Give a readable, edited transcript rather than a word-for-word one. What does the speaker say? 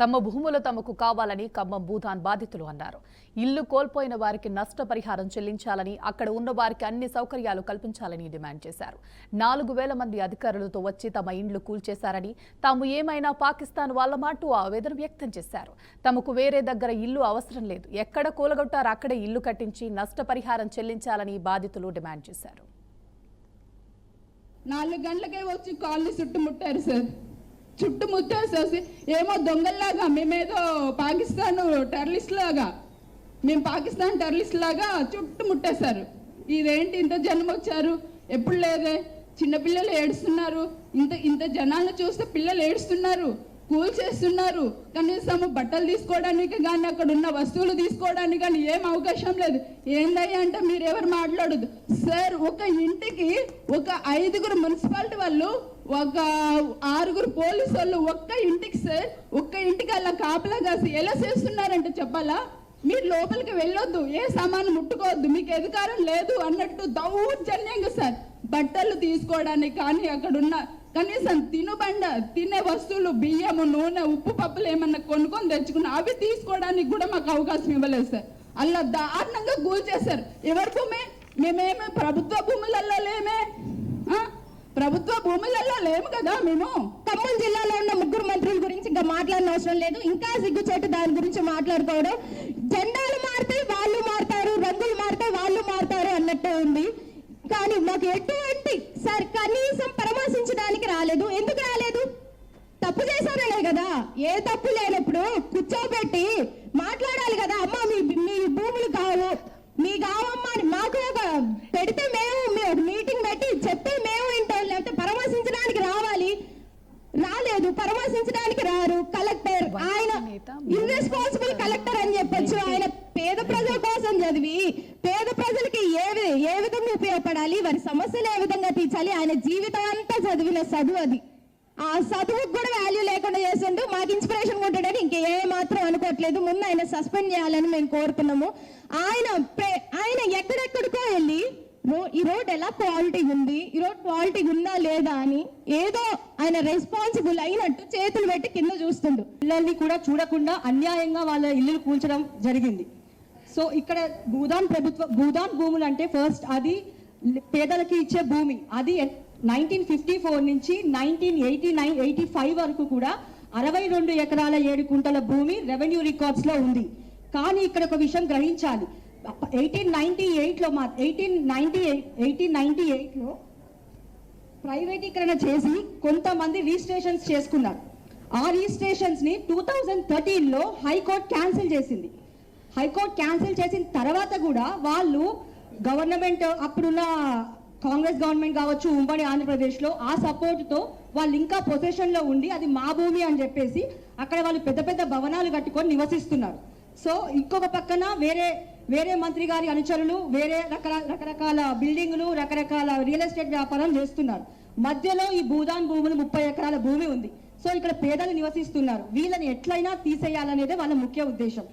తమ భూములు తమకు కావాలని ఖమ్మం భూదాన్ బాధితులు అన్నారు. ఇల్లు కోల్పోయిన వారికి నష్టపరిహారం చెల్లించాలని, అక్కడ ఉన్న వారికి అన్ని సౌకర్యాలు కల్పించాలని డిమాండ్ చేశారు. 4,000 మంది అధికారులతో వచ్చి తమ ఇండ్లు కూల్చేశారని, తాము ఏమైనా పాకిస్తాన్ వాళ్ళమంటూ ఆవేదన వ్యక్తం చేశారు. తమకు వేరే దగ్గర ఇల్లు అవసరం లేదు, ఎక్కడ కూలగొట్టారో అక్కడే ఇల్లు కట్టించి నష్టపరిహారం చెల్లించాలని బాధితులు డిమాండ్ చేశారు. 4 గంటలకే వచ్చి కాలనీ చుట్టుముట్టారు సార్. చుట్టుముట్టేసేసి ఏమో దొంగల్లాగా మేమేదో పాకిస్తాన్ టెర్రరిస్ట్ లాగా మేము పాకిస్తాన్ టెర్రరిస్ట్ లాగా చుట్టుముట్టేశారు. ఇదేంటి ఇంత జనం వచ్చారు, ఎప్పుడు లేదే, చిన్నపిల్లలు ఏడుస్తున్నారు, ఇంత జనాలను చూస్తే పిల్లలు ఏడుస్తున్నారు, కూల్ చేస్తున్నారు. కనీసం బట్టలు తీసుకోవడానికి కానీ అక్కడ ఉన్న వస్తువులు తీసుకోవడానికి కానీ ఏం అవకాశం లేదు. ఏందయ్యా అంటే మీరు ఎవరు మాట్లాడదు సార్. ఒక ఇంటికి ఒక 5 మున్సిపాలిటీ వాళ్ళు, ఒక 6 పోలీసు వాళ్ళు ఒక్క ఇంటికి సార్, ఒక్క ఇంటికి అలా కాపలా కాసి ఎలా చేస్తున్నారంటే చెప్పాలా? మీరు లోపలికి వెళ్ళొద్దు, ఏ సామాను ముట్టుకోవద్దు, మీకు అధికారం లేదు అన్నట్టు దౌర్జన్యంగా సార్ బట్టలు తీసుకోవడానికి కానీ అక్కడున్న కనీసం తినే వస్తువులు బియ్యము, నూనె, ఉప్పు, పప్పులు ఏమన్నా కొనుక్కొని తెచ్చుకున్నా అవి తీసుకోవడానికి కూడా మాకు అవకాశం ఇవ్వలేదు సార్. అలా దారుణంగా కూల్ చేశారు. ఎవరి భూమి? మేమేమే ప్రభుత్వ భూములలో లేమే, ప్రభుత్వ భూములలో లేము కదా. మేము ఖమ్మం జిల్లాలో ఉన్న 3 మంత్రుల గురించి ఇంకా మాట్లాడిన అవసరం లేదు. ఇంకా సిగ్గుచేటు దాని గురించి మాట్లాడుకోవడం. జెండాలు మారితే వాళ్ళు మారుతారు, రంగులు మారితే వాళ్ళు మారుతారు అన్నట్టు ఉంది. కానీ మాకు ఎటువంటి సార్ కనీసం పరామర్శించడానికి రాలేదు. ఎందుకు రాలేదు? తప్పు చేశారనే కదా. ఏ తప్పు లేనప్పుడు కూర్చోబెట్టి మాట్లాడాలి కదా. అమ్మ మీ భూములు కావు, మీ కావమ్మా అని మాకు ఒక పెడితే మేము మీటింగ్ పెట్టి చెప్తే మేము వింటాం. లేకపోతే పరామర్శించడానికి రావాలి. రాలేదు, పరామర్శించడానికి రారు. కలెక్టర్ ఆయన ఇర్రెస్పాన్సిబుల్ కలెక్టర్ అని చెప్పొచ్చు. ఆయన పేద ప్రజల కోసం చదివి పేద ప్రజలకి ఏ విధంగా ఉపయోగపడాలి, వారి సమస్యలు ఏ విధంగా తీర్చాలి, ఆయన జీవితం అంతా చదివిన చదువు అది. ఆ చదువుకు కూడా వాల్యూ లేకుండా చేస్తుంటూ మాకు ఇన్స్పిరేషన్ ఉంటాడని ఇంకే మాత్రం అనుకోవట్లేదు. ముందు ఆయన సస్పెండ్ చేయాలని మేము కోరుతున్నాము. ఆయన ఎక్కడెక్కడికో వెళ్ళి ఈ రోడ్ ఎలా క్వాలిటీ ఉంది, ఈ రోడ్ క్వాలిటీ ఉందా లేదా అని ఏదో ఆయన రెస్పాన్సిబుల్ అయినట్టు చేతులు పెట్టి కింద చూస్తుండు. పిల్లల్ని కూడా చూడకుండా అన్యాయంగా వాళ్ళ ఇల్లు కూల్చడం జరిగింది. సో ఇక్కడ భూదాన్ భూములు అంటే ఫస్ట్ అది పేదలకి ఇచ్చే భూమి. అది 1954 నుంచి 1985 వరకు కూడా 62 ఎకరాల 7 కుంటల భూమి రెవెన్యూ రికార్డ్స్ లో ఉంది. కానీ ఇక్కడ ఒక విషయం గ్రహించాలి. 1898లో ప్రైవేటీకరణ చేసి కొంతమంది రిజిస్ట్రేషన్స్ చేసుకున్నారు. ఆ రిజిస్ట్రేషన్స్ ని 2013లో హైకోర్టు క్యాన్సిల్ చేసింది. హైకోర్టు క్యాన్సిల్ చేసిన తర్వాత కూడా వాళ్ళు గవర్నమెంట్, అప్పుడున్న కాంగ్రెస్ గవర్నమెంట్ కావచ్చు, ఉమ్మడి ఆంధ్రప్రదేశ్లో ఆ సపోర్ట్తో వాళ్ళు ఇంకా పొజిషన్లో ఉండి అది మా భూమి అని చెప్పేసి అక్కడ వాళ్ళు పెద్ద పెద్ద భవనాలు కట్టుకొని నివసిస్తున్నారు. సో ఇంకొక పక్కన వేరే మంత్రి గారి అనుచరులు వేరే రకరకాల బిల్డింగులు, రకరకాల రియల్ ఎస్టేట్ వ్యాపారం చేస్తున్నారు. మధ్యలో ఈ భూదాన్ భూములు 30 ఎకరాల భూమి ఉంది. సో ఇక్కడ పేదలు నివసిస్తున్నారు. వీళ్ళని ఎట్లయినా తీసేయాలనేదే వాళ్ళ ముఖ్య ఉద్దేశం.